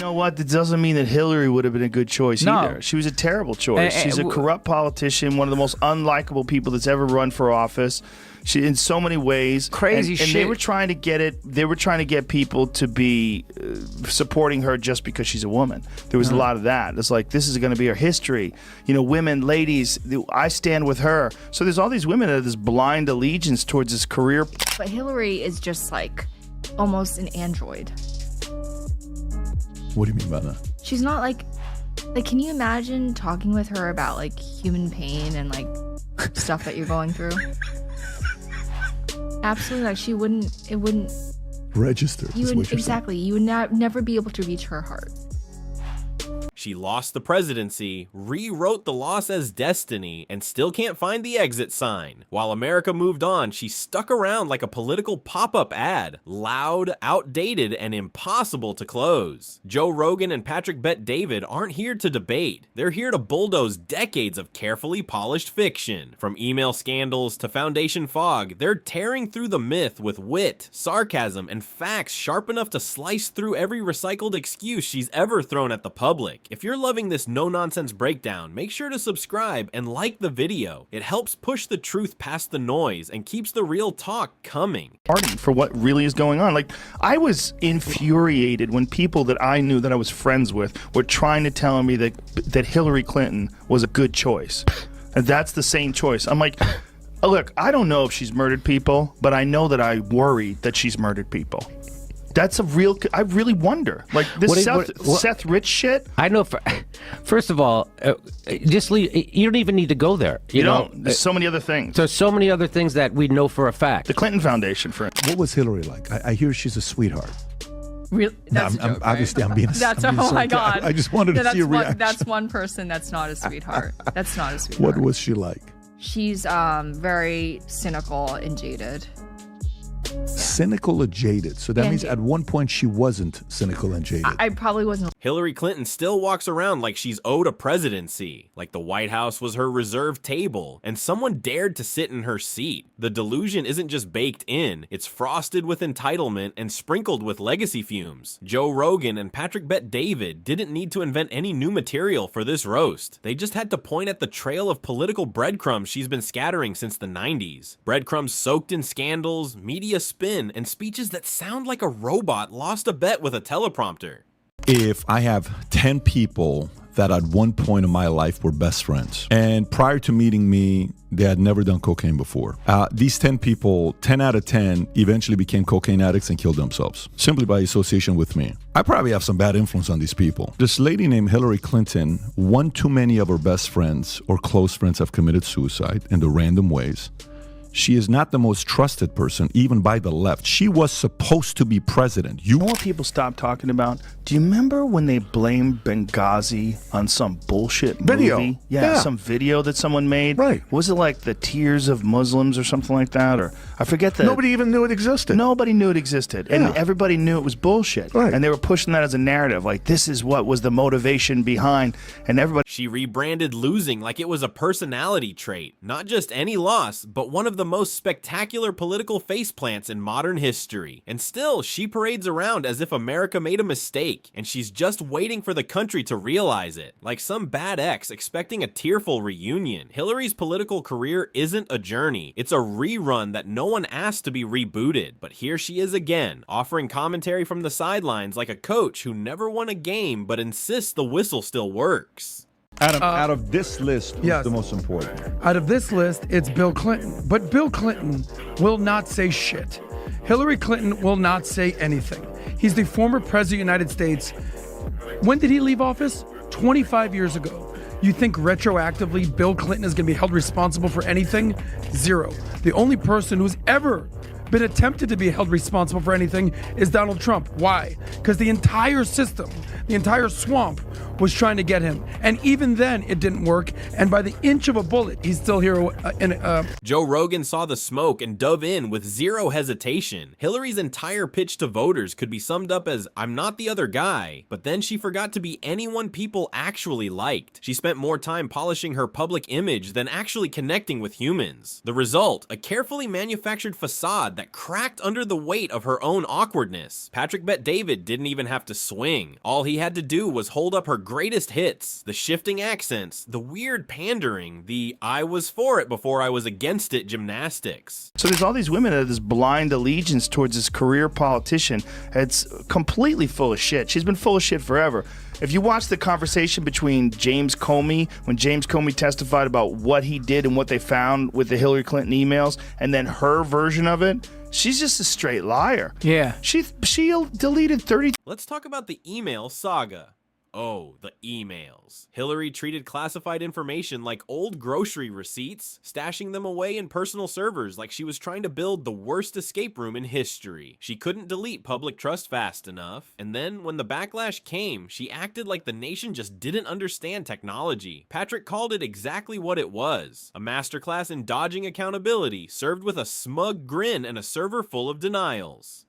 You know what? That doesn't mean that Hillary would have been a good choice either. She was a terrible choice. She's a corrupt politician, one of the most unlikable people that's ever run for office. She, in so many ways, crazy shit. And they were trying to get it. They were trying to get people to be supporting her just because she's a woman. There was a lot of that. It's like, this is going to be her history. You know, women, ladies, I stand with her. So there's all these women that have this blind allegiance towards this career. But Hillary is just like almost an android. What do you mean by that? She's not like, can you imagine talking with her about like human pain and like stuff that you're going through? Absolutely, like it wouldn't register. You would exactly. You would never be able to reach her heart. She lost the presidency, rewrote the loss as destiny, and still can't find the exit sign. While America moved on, she stuck around like a political pop-up ad, loud, outdated, and impossible to close. Joe Rogan and Patrick Bet-David aren't here to debate. They're here to bulldoze decades of carefully polished fiction. From email scandals to foundation fog, they're tearing through the myth with wit, sarcasm, and facts sharp enough to slice through every recycled excuse she's ever thrown at the public. If you're loving this no-nonsense breakdown, make sure to subscribe and like the video. It helps push the truth past the noise and keeps the real talk coming. For what really is going on. Like, I was infuriated when people that I knew that I was friends with were trying to tell me that Hillary Clinton was a good choice. And that's the same choice. I'm like, look, I don't know if she's murdered people, but I know that I worry that she's murdered people. That's a real. I really wonder. Like this Seth Rich shit. I know. First of all, just leave. You don't even need to go there. You know, there's so many other things. There's so many other things that we know for a fact. The Clinton Foundation, for instance. What was Hillary like? I hear she's a sweetheart. Really? That's a joke, right? Obviously, I'm being. That's oh my god. I just wanted to see a reaction. That's one person that's not a sweetheart. That's not a sweetheart. What was she like? She's very cynical and jaded. Cynical or jaded. So that means at one point she wasn't cynical and jaded. I probably wasn't. Hillary Clinton still walks around like she's owed a presidency, like the White House was her reserved table, and someone dared to sit in her seat. The delusion isn't just baked in, it's frosted with entitlement and sprinkled with legacy fumes. Joe Rogan and Patrick Bet-David didn't need to invent any new material for this roast. They just had to point at the trail of political breadcrumbs she's been scattering since the 90s. Breadcrumbs soaked in scandals, media spin, and speeches that sound like a robot lost a bet with a teleprompter. If I have 10 people that at one point in my life were best friends, and prior to meeting me, they had never done cocaine before. These 10 people, 10 out of 10, eventually became cocaine addicts and killed themselves, simply by association with me. I probably have some bad influence on these people. This lady named Hillary Clinton, one too many of her best friends or close friends have committed suicide in the random ways. She is not the most trusted person, even by the left. She was supposed to be president. You know what people stop talking about? Do you remember when they blamed Benghazi on some bullshit movie? Yeah, some video that someone made. Right. Was it like the Tears of Muslims or something like that? Or I forget that. Nobody even knew it existed. Nobody knew it existed. Yeah. And everybody knew it was bullshit. Right. And they were pushing that as a narrative. Like, this is what was the motivation behind. And everybody. She rebranded losing like it was a personality trait. Not just any loss, but one of the most spectacular political faceplants in modern history. And still, she parades around as if America made a mistake, and she's just waiting for the country to realize it. Like some bad ex expecting a tearful reunion. Hillary's political career isn't a journey. It's a rerun that no one asked to be rebooted. But here she is again, offering commentary from the sidelines like a coach who never won a game but insists the whistle still works. Out of this list, who's the most important? Out of this list, it's Bill Clinton. But Bill Clinton will not say shit. Hillary Clinton will not say anything. He's the former president of the United States. When did he leave office? 25 years ago. You think retroactively Bill Clinton is going to be held responsible for anything? Zero. The only person who's ever been attempted to be held responsible for anything is Donald Trump. Why? Because the entire system, the entire swamp was trying to get him. And even then, it didn't work. And by the inch of a bullet, he's still here. Joe Rogan saw the smoke and dove in with zero hesitation. Hillary's entire pitch to voters could be summed up as, I'm not the other guy, but then she forgot to be anyone people actually liked. She spent more time polishing her public image than actually connecting with humans. The result, a carefully manufactured facade that cracked under the weight of her own awkwardness. Patrick Bet David didn't even have to swing. All he had to do was hold up her greatest hits, the shifting accents, the weird pandering, the I was for it before I was against it gymnastics. So there's all these women that have this blind allegiance towards this career politician. It's completely full of shit. She's been full of shit forever. If you watch the conversation between James Comey, when James Comey testified about what he did and what they found with the Hillary Clinton emails, and then her version of it, she's just a straight liar. Yeah. She deleted 30. Let's talk about the email saga. Oh, the emails. Hillary treated classified information like old grocery receipts, stashing them away in personal servers like she was trying to build the worst escape room in history. She couldn't delete public trust fast enough, and then when the backlash came, she acted like the nation just didn't understand technology. Patrick called it exactly what it was, a masterclass in dodging accountability, served with a smug grin and a server full of denials.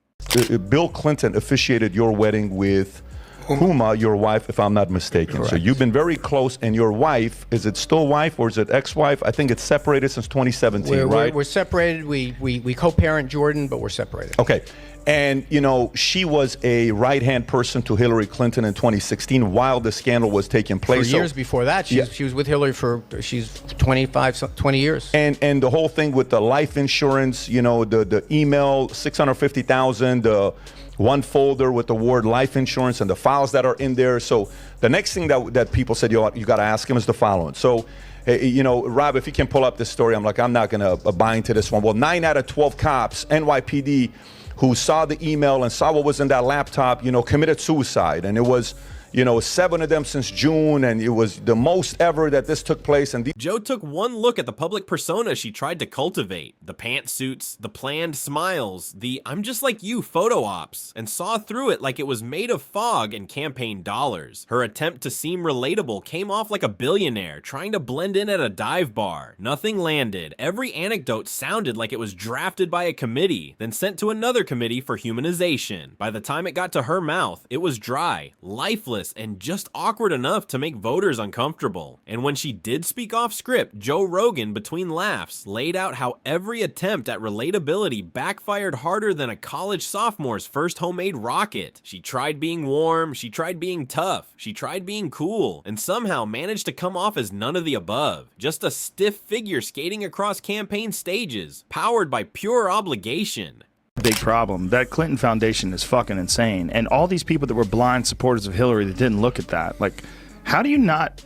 Bill Clinton officiated your wedding with Huma, your wife, if I'm not mistaken. Correct. So you've been very close, and your wife, is it still wife or is it ex-wife? I think it's separated since 2017, right? We're separated. We co-parent Jordan, but we're separated. Okay. And, you know, she was a right-hand person to Hillary Clinton in 2016 while the scandal was taking place. For years before that, she was with Hillary for, she's 20 years. And the whole thing with the life insurance, you know, the email, 650,000, the one folder with the word life insurance and the files that are in there. So the next thing that people said you got to ask him is the following. So, you know, Rob, if you can pull up this story, I'm not going to buy into this one. Well, 9 out of 12 cops, NYPD, who saw the email and saw what was in that laptop, you know, committed suicide. And it was, you know, 7 of them since June, and it was the most ever that this took place. And Joe took one look at the public persona she tried to cultivate, the pantsuits, the planned smiles, the I'm just like you photo ops, and saw through it like it was made of fog and campaign dollars. Her attempt to seem relatable came off like a billionaire trying to blend in at a dive bar. Nothing landed. Every anecdote sounded like it was drafted by a committee, then sent to another committee for humanization. By the time it got to her mouth, it was dry, lifeless, and just awkward enough to make voters uncomfortable. And when she did speak off script, Joe Rogan, between laughs, laid out how every attempt at relatability backfired harder than a college sophomore's first homemade rocket. She tried being warm, she tried being tough, she tried being cool, and somehow managed to come off as none of the above. Just a stiff figure skating across campaign stages, powered by pure obligation. Big problem. That Clinton Foundation is fucking insane, and all these people that were blind supporters of Hillary that didn't look at that. Like, how do you not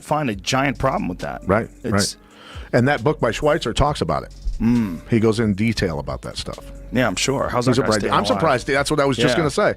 find a giant problem with that? Right, right. And that book by Schweitzer talks about it. He goes in detail about that stuff. Yeah, I'm sure. How's that guy staying alive? I'm surprised. That's what I was just going to say.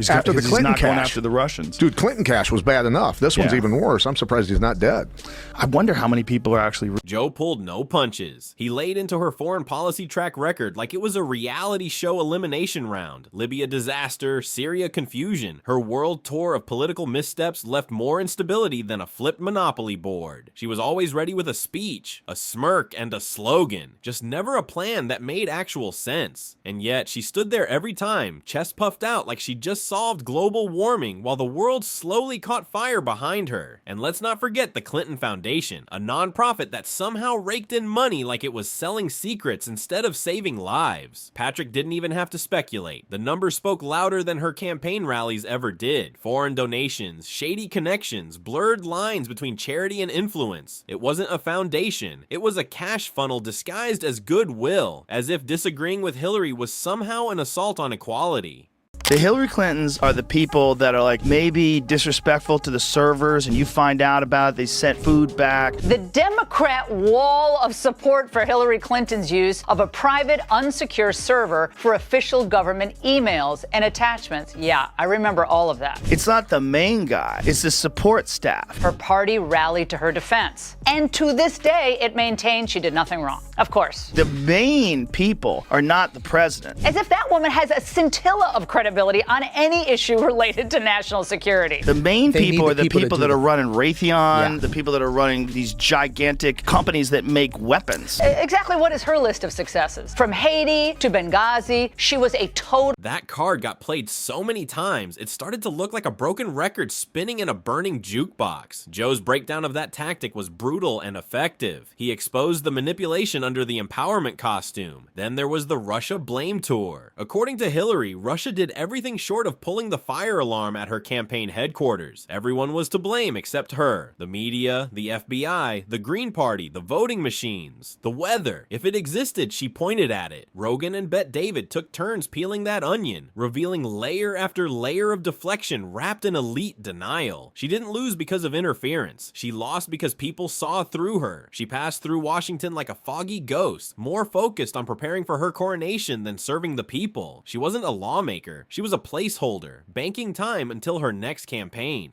After the Clinton not going cash, after the Russians. dude, Clinton cash was bad enough. This one's even worse. I'm surprised he's not dead. I wonder how many people are actually. Joe pulled no punches. He laid into her foreign policy track record like it was a reality show elimination round. Libya disaster, Syria confusion. Her world tour of political missteps left more instability than a flipped Monopoly board. She was always ready with a speech, a smirk, and a slogan. Just never a plan that made actual sense. And yet, she stood there every time, chest puffed out like she just solved global warming while the world slowly caught fire behind her. And let's not forget the Clinton Foundation, a nonprofit that somehow raked in money like it was selling secrets instead of saving lives. Patrick didn't even have to speculate. The numbers spoke louder than her campaign rallies ever did. Foreign donations, shady connections, blurred lines between charity and influence. It wasn't a foundation. It was a cash funnel disguised as goodwill, as if disagreeing with Hillary was somehow an assault on equality. The Hillary Clintons are the people that are like maybe disrespectful to the servers, and you find out about it, they sent food back. The Democrat wall of support for Hillary Clinton's use of a private, unsecure server for official government emails and attachments. Yeah, I remember all of that. It's not the main guy, it's the support staff. Her party rallied to her defense. And to this day, it maintains she did nothing wrong. Of course. The main people are not the president. As if that woman has a scintilla of credibility accountability on any issue related to national security. The main They need people the are the people to people do that are it. running Raytheon, Yeah. the people that are running these gigantic companies that make weapons. Exactly what is her list of successes? From Haiti to Benghazi, she was a total That card got played so many times, it started to look like a broken record spinning in a burning jukebox. Joe's breakdown of that tactic was brutal and effective. He exposed the manipulation under the empowerment costume. Then there was the Russia blame tour. According to Hillary, Russia did everything short of pulling the fire alarm at her campaign headquarters. Everyone was to blame except her. The media, the FBI, the Green Party, the voting machines, the weather. If it existed, she pointed at it. Rogan and Bet David took turns peeling that onion, revealing layer after layer of deflection wrapped in elite denial. She didn't lose because of interference. She lost because people saw through her. She passed through Washington like a foggy ghost, more focused on preparing for her coronation than serving the people. She wasn't a lawmaker. She was a placeholder, banking time until her next campaign.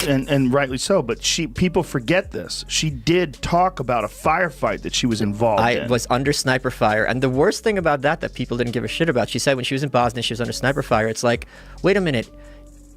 And rightly so, but people forget this. She did talk about a firefight that she was involved in. I was under sniper fire. And the worst thing about that people didn't give a shit about, she said when she was in Bosnia, she was under sniper fire. It's like, wait a minute,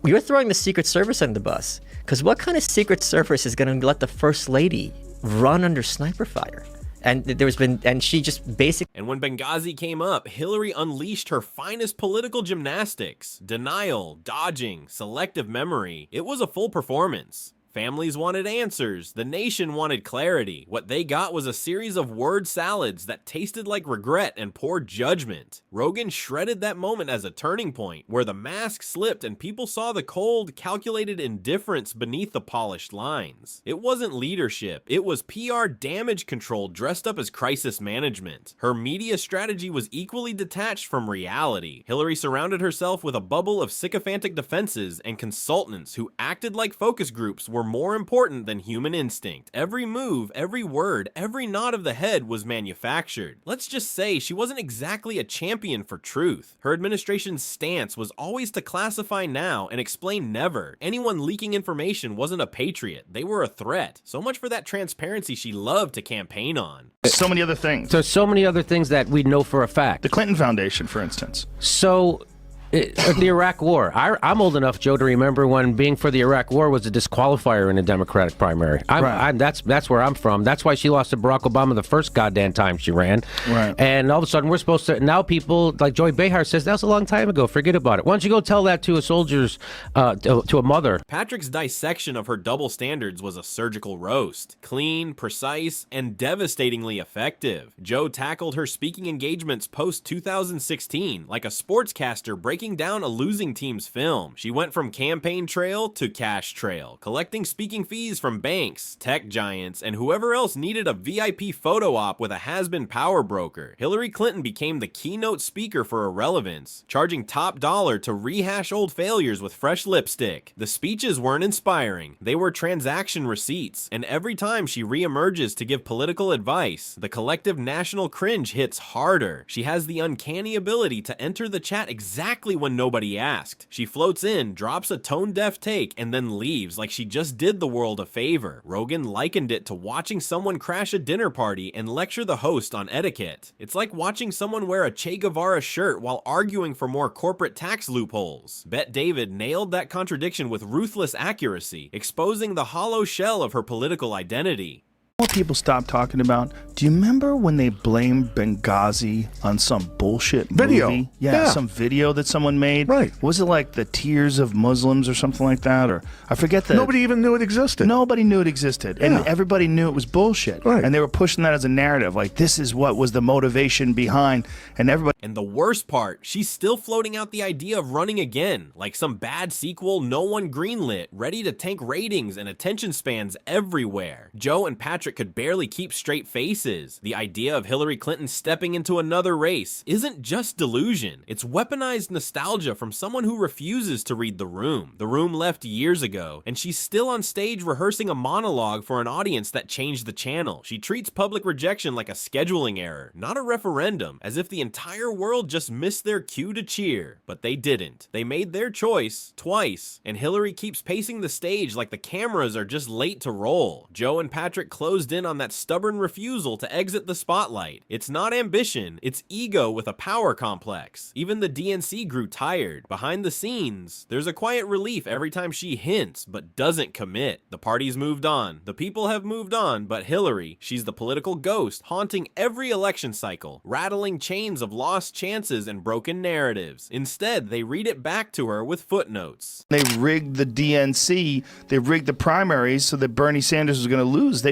you're throwing the Secret Service under the bus. Because what kind of Secret Service is going to let the First Lady run under sniper fire? And she just basically. And when Benghazi came up, Hillary unleashed her finest political gymnastics: denial, dodging, selective memory. It was a full performance. Families wanted answers. The nation wanted clarity. What they got was a series of word salads that tasted like regret and poor judgment. Rogan shredded that moment as a turning point, where the mask slipped and people saw the cold, calculated indifference beneath the polished lines. It wasn't leadership. It was PR damage control dressed up as crisis management. Her media strategy was equally detached from reality. Hillary surrounded herself with a bubble of sycophantic defenses and consultants who acted like focus groups were more important than human instinct. Every move, every word, every nod of the head was manufactured. Let's just say she wasn't exactly a champion for truth. Her administration's stance was always to classify now and explain never. Anyone leaking information wasn't a patriot. They were a threat. So much for that transparency she loved to campaign on. So many other things. There's so many other things that we know for a fact. The Clinton Foundation, for instance. So, the Iraq War. I'm old enough, Joe, to remember when being for the Iraq War was a disqualifier in a Democratic primary. That's where I'm from. That's why she lost to Barack Obama the first goddamn time she ran. Right. And all of a sudden, we're supposed to. Now people like Joy Behar says that was a long time ago. Forget about it. Why don't you go tell that to a soldier's, to a mother? Patrick's dissection of her double standards was a surgical roast. Clean, precise, and devastatingly effective. Joe tackled her speaking engagements post-2016 like a sportscaster breaking down a losing team's film. She went from campaign trail to cash trail, collecting speaking fees from banks, tech giants, and whoever else needed a VIP photo op with a has-been power broker. Hillary Clinton became the keynote speaker for irrelevance, charging top dollar to rehash old failures with fresh lipstick. The speeches weren't inspiring. They were transaction receipts, and every time she reemerges to give political advice, the collective national cringe hits harder. She has the uncanny ability to enter the chat exactly when nobody asked. She floats in, drops a tone-deaf take, and then leaves like she just did the world a favor. Rogan likened it to watching someone crash a dinner party and lecture the host on etiquette. It's like watching someone wear a Che Guevara shirt while arguing for more corporate tax loopholes. Bet David nailed that contradiction with ruthless accuracy, exposing the hollow shell of her political identity. What people stop talking about? Do you remember when they blamed Benghazi on some bullshit Video. movie? Yeah. Some video that someone made. Right. Was it like the Tears of Muslims or something like that? Or I forget the. Nobody even knew it existed. Nobody knew it existed, and Yeah. everybody knew it was bullshit. Right. And they were pushing that as a narrative, like this is what was the motivation behind, and everybody. And the worst part, she's still floating out the idea of running again, like some bad sequel no one greenlit, ready to tank ratings and attention spans everywhere. Joe and Patrick could barely keep straight faces. The idea of Hillary Clinton stepping into another race isn't just delusion. It's weaponized nostalgia from someone who refuses to read the room. The room left years ago, and she's still on stage rehearsing a monologue for an audience that changed the channel. She treats public rejection like a scheduling error, not a referendum, as if the entire world just missed their cue to cheer. But they didn't. They made their choice twice, and Hillary keeps pacing the stage like the cameras are just late to roll. Joe and Patrick close closed in on that stubborn refusal to exit the spotlight. It's not ambition, it's ego with a power complex. Even the DNC grew tired. Behind the scenes, there's a quiet relief every time she hints but doesn't commit. The party's moved on, the people have moved on, but Hillary, she's the political ghost haunting every election cycle, rattling chains of lost chances and broken narratives. Instead, they read it back to her with footnotes. They rigged the DNC, they rigged the primaries so that Bernie Sanders was going to lose.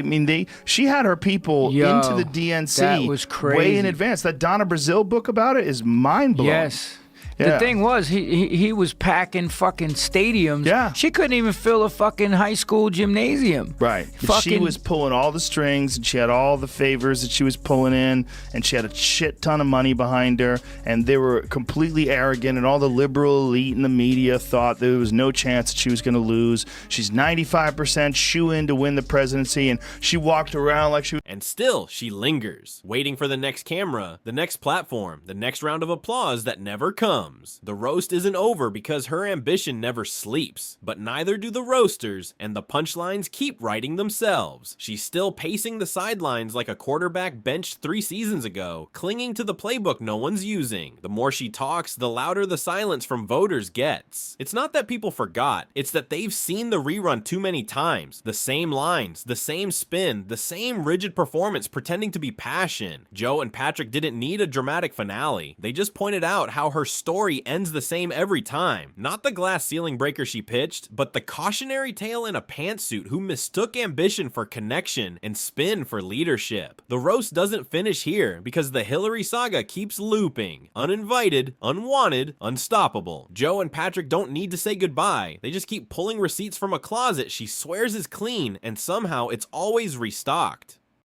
She had her people into the DNC that was crazy. Way in advance. That Donna Brazile book about it is mind-blowing. Yes. Yeah. The thing was, he was packing fucking stadiums. Yeah. She couldn't even fill a fucking high school gymnasium. Right. She was pulling all the strings, and she had all the favors that she was pulling in, and she had a shit ton of money behind her, and they were completely arrogant, and all the liberal elite in the media thought there was no chance that she was going to lose. She's 95% shoe-in to win the presidency, and she walked around like she was... And still, she lingers, waiting for the next camera, the next platform, the next round of applause that never comes. The roast isn't over because her ambition never sleeps, but neither do the roasters, and the punchlines keep writing themselves. She's still pacing the sidelines like a quarterback benched 3 seasons ago, clinging to the playbook no one's using. The more she talks, the louder the silence from voters gets. It's not that people forgot, it's that they've seen the rerun too many times. The same lines, the same spin, the same rigid performance pretending to be passion. Joe and Patrick didn't need a dramatic finale. They just pointed out how her story ends the same every time. Not the glass ceiling breaker she pitched, but the cautionary tale in a pantsuit who mistook ambition for connection and spin for leadership. The roast doesn't finish here because the Hillary saga keeps looping. Uninvited, unwanted, unstoppable. Joe and Patrick don't need to say goodbye. They just keep pulling receipts from a closet she swears is clean, and somehow it's always restocked.